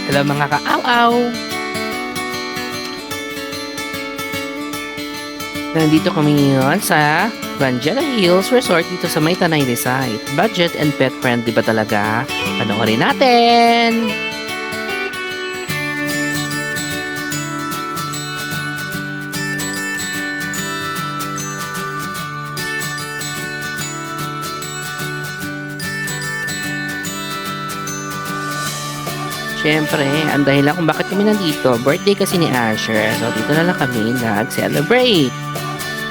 Hello mga ka-aw-aw! Nandito kami ngayon sa Ranjela Hills Resort dito sa May Tanay Rizal. Budget and pet friendly ba talaga? Panoorin natin! Siyempre, ang dahilan kung bakit kami nandito, birthday kasi ni Asher. So, dito na lang kami nag-celebrate.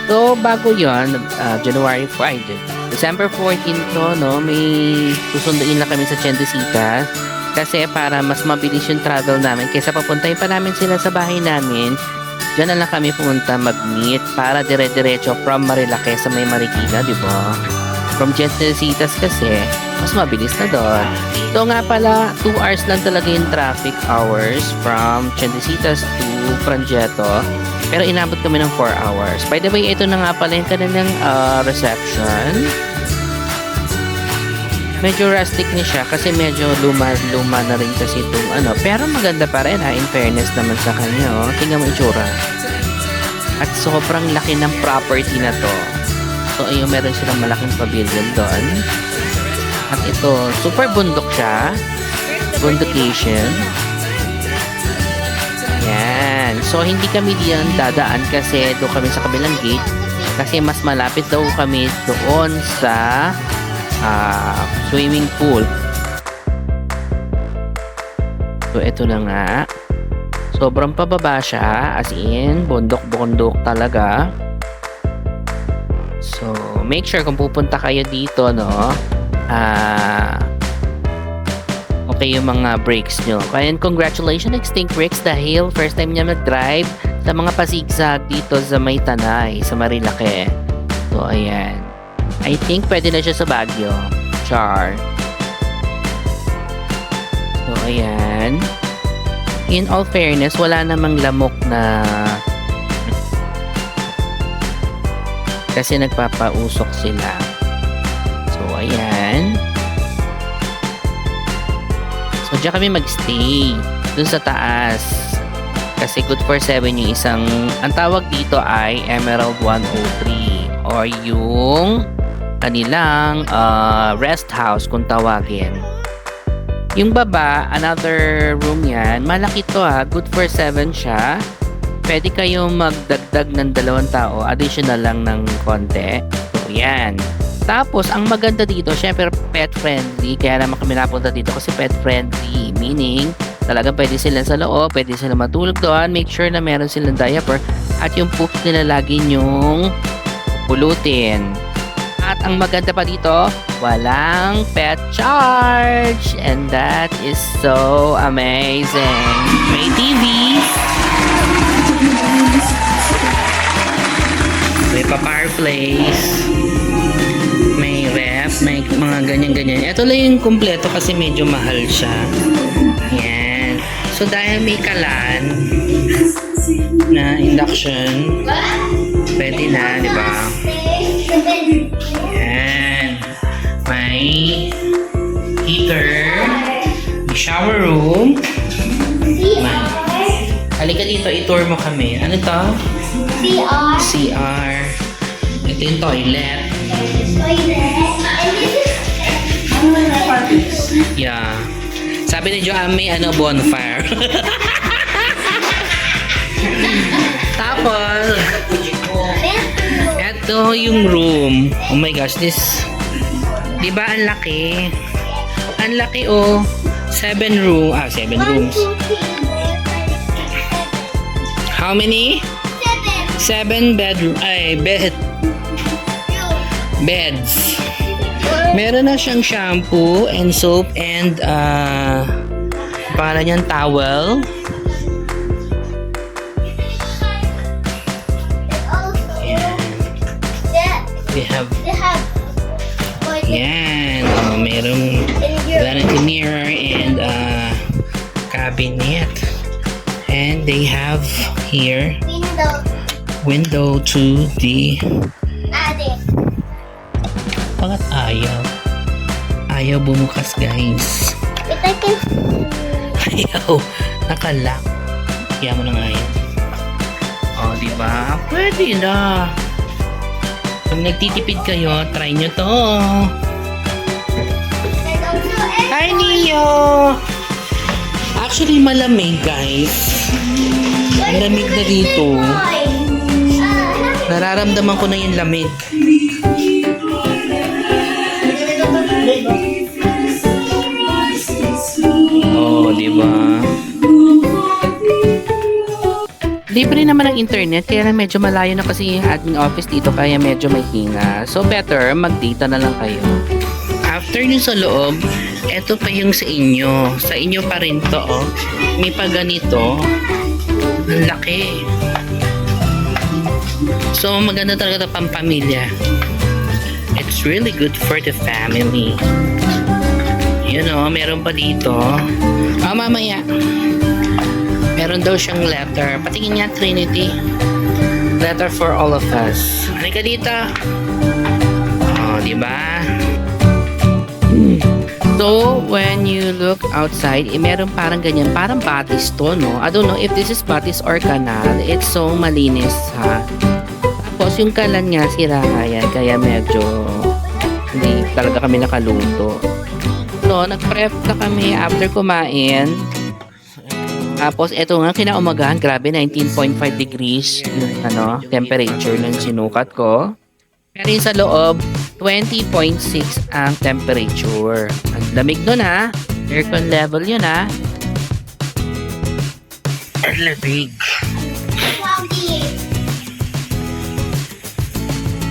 So, bago yon January 5, December 14 to, no, may susunduin lang kami sa Chendesitas. Kasi para mas mabilis yung travel namin, kaysa papuntahin pa namin sila sa bahay namin, dyan na lang kami pumunta mag-meet para dire-diretso from Marilake sa may Marikina, di ba? From Chendesitas kasi, mas mabilis na doon. So nga pala, 2 hours lang talaga yung traffic hours from Chendesitas to Prangetto. Pero inabot kami ng 4 hours. By the way, ito na nga pala yung kanilang reception. Medyo rustic na siya kasi medyo luma na rin kasi itong ano. Pero maganda pa rin in fairness naman sa kanya. Oh. Tingnan mo itsura. At sobrang laki ng property na to. So ayun, meron silang malaking pavilion doon. At ito, super bundok siya. Bundocation. Yan. So, hindi kami diyan dadaan kasi doon kami sa kabilang gate. Kasi mas malapit daw kami doon sa swimming pool. So, ito na nga. Sobrang pababa siya. As in, bundok-bundok talaga. So, make sure kung pupunta kayo dito, no? Okay yung mga brakes nyo. And congratulations Extinct Brakes dahil first time niya mag-drive sa mga pasigsag dito sa May Tanay, sa Marilake. So, ayan. I think pwede na siya sa Baguio. Char. So, ayan. In all fairness, wala namang lamok na kasi nagpapausok sila. So, ayan. So, diyan kami magstay. Dun sa taas. Kasi good for 7 yung isang, ang tawag dito ay Emerald 103. Or yung kanilang rest house kung tawagin. Yung baba, another room yan. Malaki to good for 7 siya. Pwede kayong magdagdag ng 2 tao. Additional lang ng konti. So, yan. Tapos, ang maganda dito, syempre pet friendly. Kaya naman kami napunta dito kasi pet friendly. Meaning, talaga pwede sila sa loob, pwede sila matulog doon. Make sure na meron silang diaper. At yung poop nila lagi nyong pulutin. At ang maganda pa dito, walang pet charge. And that is so amazing. May TV. May pa-fireplace. May ref, may mga ganyan-ganyan. Ito lang yung kumpleto kasi medyo mahal siya. Yan. So, dahil may kalan na induction, pwede na, di ba? Yan. May heater, may shower room. Halika dito, i-tour mo kami. Ano to? CR. CR. Ito yung toilet. Yeah. Sabi ni Joanne may bonfire. Tapos, ito yung room. Oh my gosh, this. Diba ang laki? Ang laki 7 rooms. How many? 7 beds. Meron na siyang shampoo and soap and para niyang towel. We have yan. Merong vanity mirror and cabinet. And they have here window to the Bakit ayaw? Ayaw bumukas, guys. But I can Ayaw. Nakalak. Kaya mo na nga yan. O, diba? Pwede na. Kung nagtitipid kayo, try nyo to. Hi, Neo! Actually, malamig, guys. Malamig na dito. Nararamdaman ko na yung lamig. Oh, diba? Libre naman ang internet, kaya lang medyo malayo na kasi yung admin office dito, kaya medyo may hinga. So, better, mag-data na lang kayo. After nyo sa loob, eto pa yung sa inyo. Sa inyo pa rin to, oh. May pa ganito. Ang laki. So, maganda talaga ito pampamilya. It's really good for the family. Yun, oh, meron pa dito. Mamaya. Meron daw siyang letter. Patingin niya, Trinity. Letter for all of us. Halika dito. Oh, diba? So, when you look outside, meron parang ganyan. Parang batis to, no? I don't know if this is batis or kanal. It's so malinis, ha? Tapos, yung kalan nga, sira yan. Kaya medyo hindi talaga kami nakaluto. So, nag-prep na kami after kumain. Tapos, eto nga, kinaumagahan, grabe, 19.5 degrees yung temperature ng sinukat ko. Pero yung sa loob, 20.6 ang temperature. Ang lamig nun, ha? Aircon level yun, ha? Ang lamig. Foggy.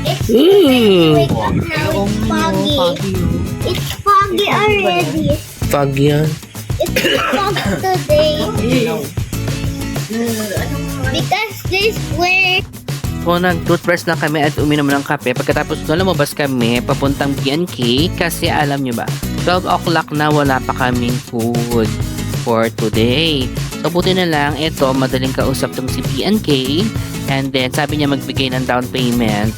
It's Ooh! foggy. It's foggy already. Fog yan. It's fog today. Because this where So, nag-toothbrush lang kami at uminom ng kape. Pagkatapos doon, lumabas kami papuntang B&K kasi alam nyo ba, 12 o'clock na wala pa kaming food for today. So, buti na lang, ito, madaling kausap tong si B&K. And then, sabi niya magbigay ng down payment.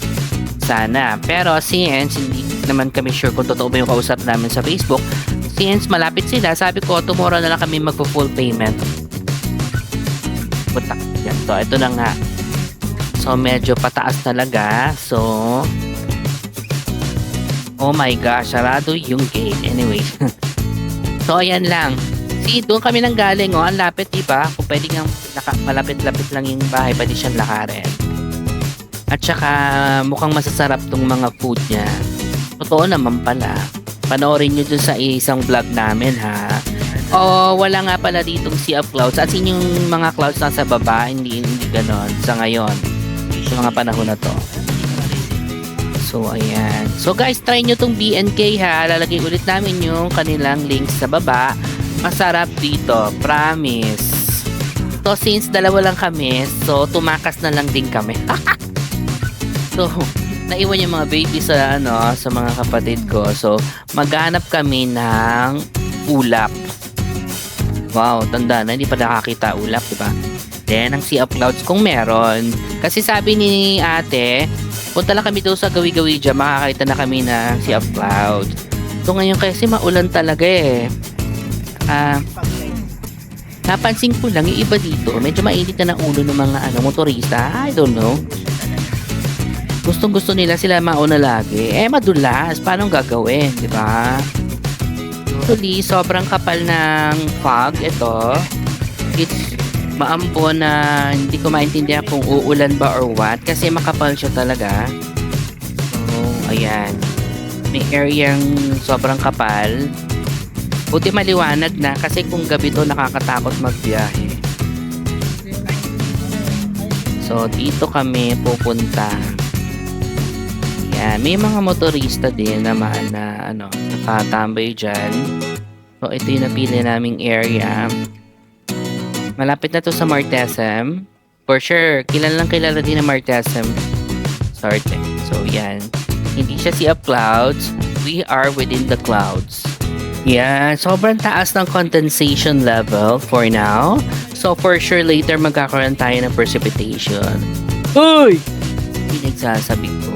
Sana. Pero, since hindi naman kami sure kung totoo ba yung kausap namin sa Facebook, since malapit sila, sabi ko, tomorrow na lang kami magpo-full payment. Putak. Yan. So, ito na nga. So, medyo pataas talaga. So, oh my gosh, sarado yung gate. Anyway. So, ayan lang. See, doon kami nang galing. Oh, ang lapit, diba? Kung pwede nga malapit-lapit lang yung bahay, pwede siyang lakarin. At saka, mukhang masasarap tong mga food niya. Totoo naman pala. Panoorin nyo dun sa isang vlog namin, ha? O, wala nga pala ditong sea of clouds. As in, yung mga clouds nasa baba, hindi ganon sa ngayon. Sa mga panahon na to. So, ayan. So, guys, try nyo tong B&K, ha? Lalagay ulit namin yung kanilang links sa baba. Masarap dito. Promise. So, since dalawa lang kami, so, tumakas na lang din kami. So, naiwan yung mga baby sa sa mga kapatid ko. So, maghanap kami ng ulap. Wow, tanda na, hindi pa nakakita ulap, diba? Then, ang sea of clouds kung meron. Kasi sabi ni ate, punta lang kami doon sa gawi-gawi dyan, makakita na kami ng sea of clouds. So, ngayon kasi maulan talaga eh. Napansin ko lang, yung iba dito, medyo mainit na ng ulo ng mga motorista. I don't know. Gustong-gusto nila sila mauna lagi. Eh, madulas. Paano gagawin? Diba? Actually, sobrang kapal ng fog. Ito. It's maambo na hindi ko maintindihan kung uulan ba or what. Kasi makapal siya talaga. So, ayan. May areang sobrang kapal. Buti maliwanag na. Kasi kung gabi to nakakatakot magbiyahe. So, dito kami pupunta. Yan, may mga motorista din naman na nakatambay dyan. So, ito yung napili naming area. Malapit na to sa Martesem. For sure, kilala din ng Martesem. Sorte. So, yan. Hindi siya sea of clouds. We are within the clouds. Yan, sobrang taas ng condensation level for now. So, for sure, later magkakaroon tayo ng precipitation. Uy! Pinagsasabi ko.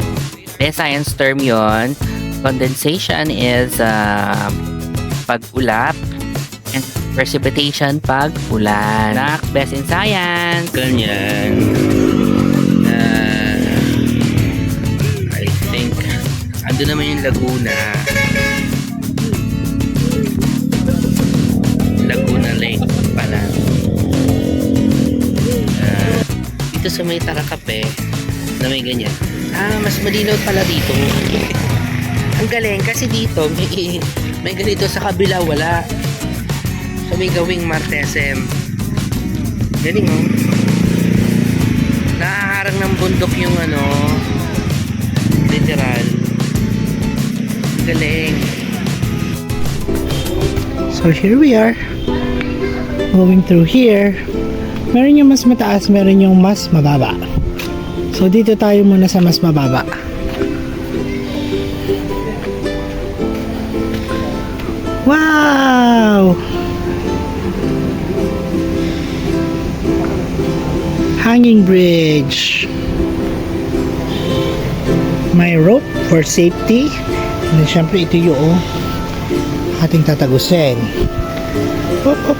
Science term yon. Condensation is pag-ulap. And Precipitation pag ulan. Nak, best in science. Ganyan. I think, ando naman yung Laguna. Laguna Lake pala. Dito sa may Tarakape na may ganyan. Mas malinaw pala dito. Ang galing kasi dito may ganito sa kabila wala. So may gawing Martesem. Galing oh. Nakaharang ng bundok yung literal. Galing. So here we are. Going through here. Meron yung mas mataas, meron yung mas mababa. So dito tayo muna sa mas mababa. Wow! Hanging bridge. May rope for safety. And then syempre ito yung ating tatagusin. Op, op.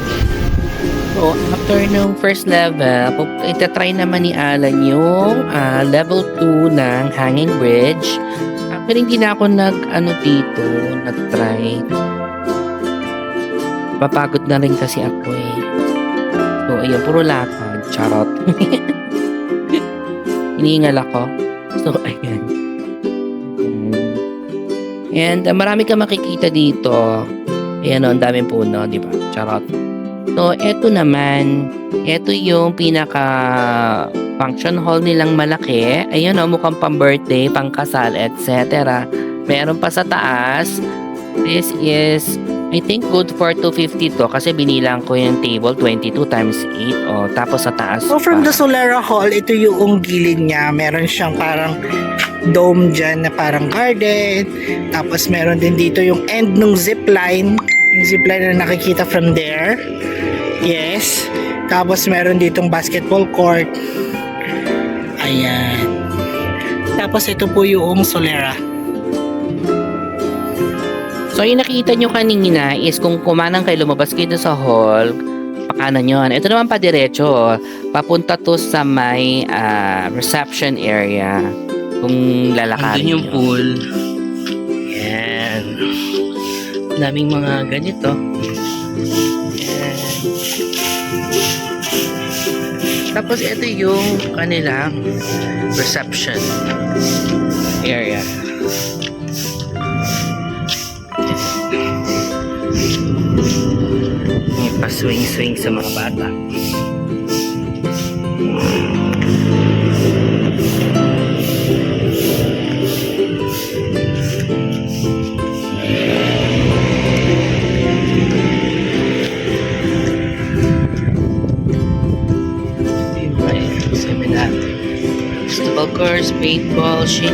So, after nung first level, itatry naman ni Alan yung level 2 ng hanging bridge. Actually, hindi na ako nag-try. Papagod na rin kasi ako eh. So, ayun, puro lakad. Charot. Hinihingal ako. So, ayun. And marami ka makikita dito. Ayan o, ang daming puno, di ba? Charot. So, eto naman, eto yung pinaka function hall nilang malaki. Ayun o, mukhang pang birthday, pang kasal, etc. Meron pa sa taas. This is, I think, good for 250 to kasi binilang ko yung table, 22 times 8. O, tapos sa taas So from pa. the Solera Hall, ito yung gilid niya. Meron siyang parang dome dyan na parang garden. Tapos meron din dito yung end ng zipline. Yung zipline na nakikita from there. Yes. Tapos meron ditong basketball court. Ayan. Tapos ito po yung Solera. So, yung nakita nyo kanina is kung kumanang kayo lumabas kayo sa hall, pakanan yun. Ito naman pa diretso. Papunta to sa may reception area. Kung lalakarin Andun yung nyo. pool. Yan. Daming mga ganito. Yan. Tapos ito yung kanilang reception area. May pa-swing-swing sa mga bata. Basketball course, paintball, shit.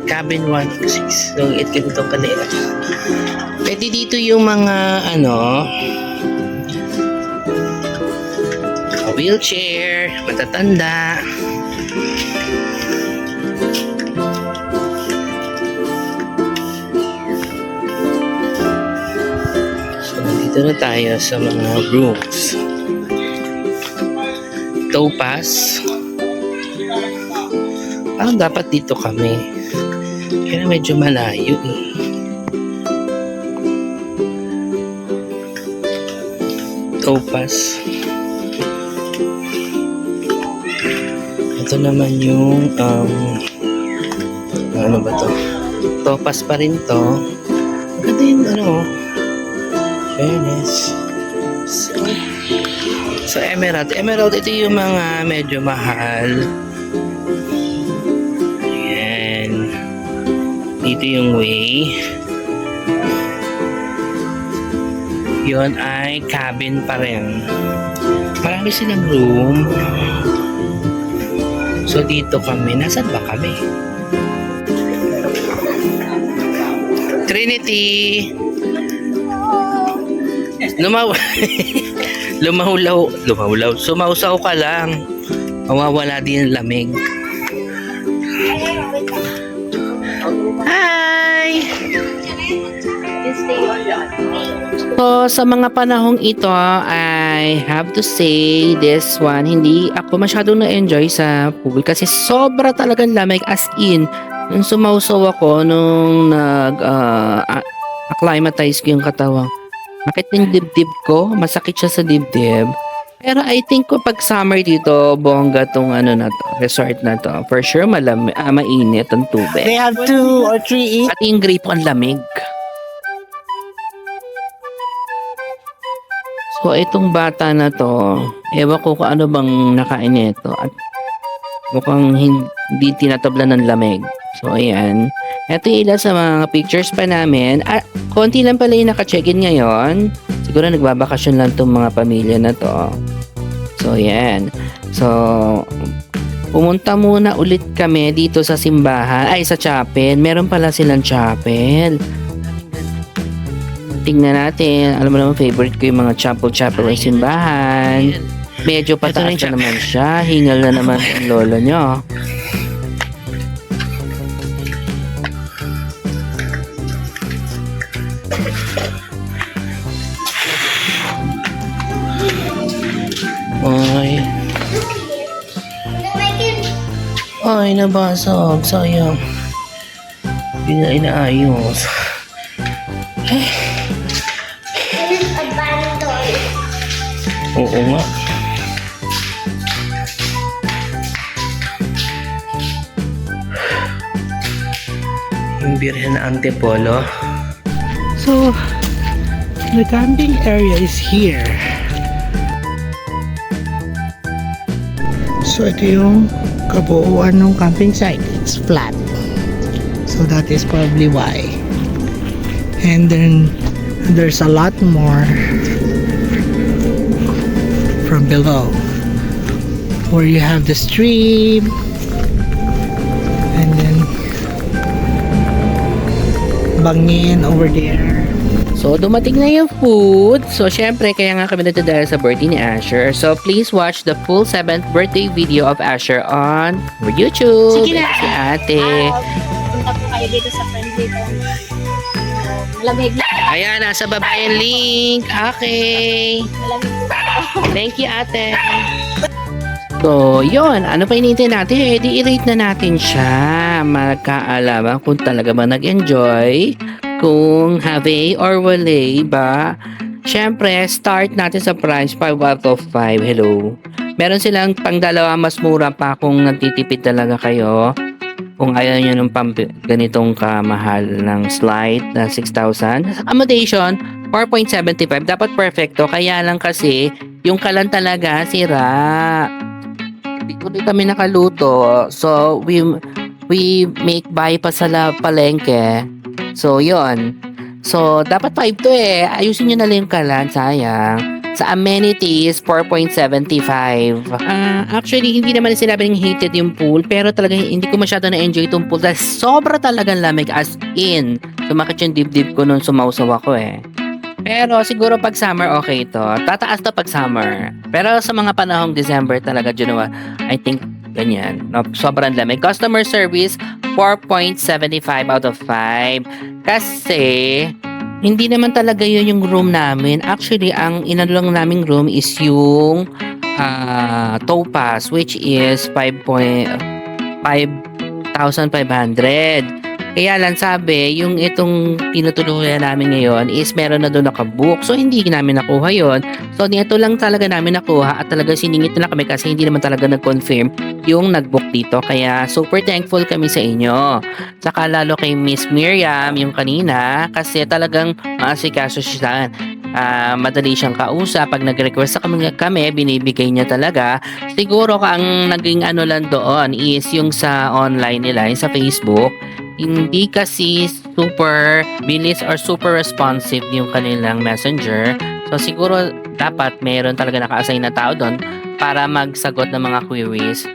Cabin 126. So, it ganito kalera. Pwede dito yung mga, wheelchair, matatanda. So, nandito na tayo sa mga rooms. Topaz. Parang dapat dito kami. Kaya medyo malayo eh. Topaz. Ito naman yung ano ba to? Topaz pa rin to. Maganda yung fairness. So Emerald. Emerald, ito yung mga medyo mahal. Ayan. Dito yung way. Yun ay cabin pa rin. Marami silang room. So dito kami. Nasaan ba kami? Trinity! Lumahulaw. Sumausaw ka lang. Mawawala din ang lamig. Hi! you stay on that. So, sa mga panahong ito, I have to say this one, hindi ako masyadong na-enjoy sa pool kasi sobra talagang lamig as in. Nung sumausaw ako, nung acclimatize ko yung katawan, bakit yung dibdib ko? Masakit siya sa dibdib. Pero I think pag summer dito, bongga tong resort na to. For sure, mainit ang tubig. They have 2 or 3 each. At yung grape ang lamig. So, itong bata na to, ewan ko kung ano bang nakain nito at mukhang hindi tinatabla ng lamig. So, ayan. Ito yung ilan sa mga pictures pa namin. Konti lang pala yung naka-check-in ngayon. Siguro nagbabakasyon lang tong mga pamilya na to. So, ayan. So, pumunta muna ulit kami dito sa simbahan. Ay, sa chapel. Meron pala silang chapel. Tingnan natin. Alam mo naman, favorite ko yung mga chapel ng simbahan. Medyo pataas na naman siya. Hingal na naman ang lolo nyo. Ay. Ay, nabasag. Sayang. Hindi na inaayos. It is abandoned. Oo nga. Yung birhen na Antipolo. So, the camping area is here. So, ito yung kabuuan ng camping site. It's flat. So, that is probably why. And then, there's a lot more from below. Where you have the stream. And then, bangin over there. So, dumating na yung food. So, syempre, kaya nga kami nito dahil sa birthday ni Asher. So, please watch the full 7th birthday video of Asher on YouTube. Sige na. Si ate. Punta po kayo dito sa friendly ko. Malamig na. Ayan, nasa baba yung link. Okay. Malamig po. Thank you, ate. So, yun. Ano pa hinihintay natin? I-rate na natin siya. Magkaalaman kung talaga ba nag-enjoy. Kung have or wala ba. Siyempre, start natin sa price 5 out of 5. Hello. Meron silang pang dalawa mas mura pa kung nagtitipid talaga kayo. Kung ayaw nyo ng ganitong kamahal ng slide na 6,000. Accommodation, 4.75. Dapat perfecto. Kaya lang kasi, yung kalan talaga sira. Hindi ko rin kami nakaluto. So, we make buy pa sa palengke. So, yon. So, dapat 5 to eh. Ayusin nyo na lang yung kalan. Sayang. Sa amenities, 4.75. Actually, hindi naman sinabing hated yung pool. Pero talaga hindi ko masyado na-enjoy itong pool. Dahil sobra talagang lamig as in. Sumakit yung dibdib ko nung sumausaw ako eh. Pero siguro pag summer, okay ito. Tataas to pag summer. Pero sa mga panahong December talaga, January, I think ganyan. No, sobrang lamig. Customer service, 4.75 out of 5. Kasi, hindi naman talaga yun yung room namin. Actually, ang inalong naming room is yung Topaz, which is 5,500. Kaya lang sabi, yung itong tinutuluyan namin ngayon is meron na doon nakabook. So, hindi namin nakuha yon. So, dito lang talaga namin nakuha at talaga siningit na kami kasi hindi naman talaga nag-confirm yung nag-book dito. Kaya, super thankful kami sa inyo. Saka lalo kay Miss Miriam, yung kanina, kasi talagang maasikaso siya. Madali siyang kausap. Pag nag-request sa kami, binibigay niya talaga. Siguro ang naging ano lang doon is yung sa online nila, yung sa Facebook. Hindi kasi super bilis or super responsive yung kanilang messenger. So siguro dapat meron talaga naka-assign na tao doon para magsagot ng mga queries.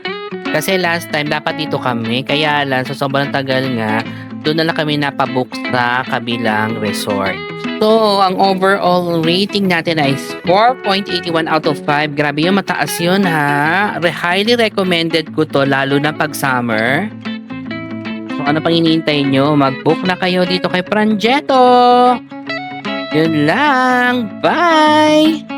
Kasi last time dapat dito kami, kaya lang sa sobrang tagal nga, doon na lang kami napabook sa kabilang resort. So, ang overall rating natin ay 4.81 out of 5. Grabe yun, mataas yun ha. Highly recommended ko to, lalo na pag summer. So, ano pang hinihintay nyo? Mag-book na kayo dito kay Prangetto. Yun lang. Bye!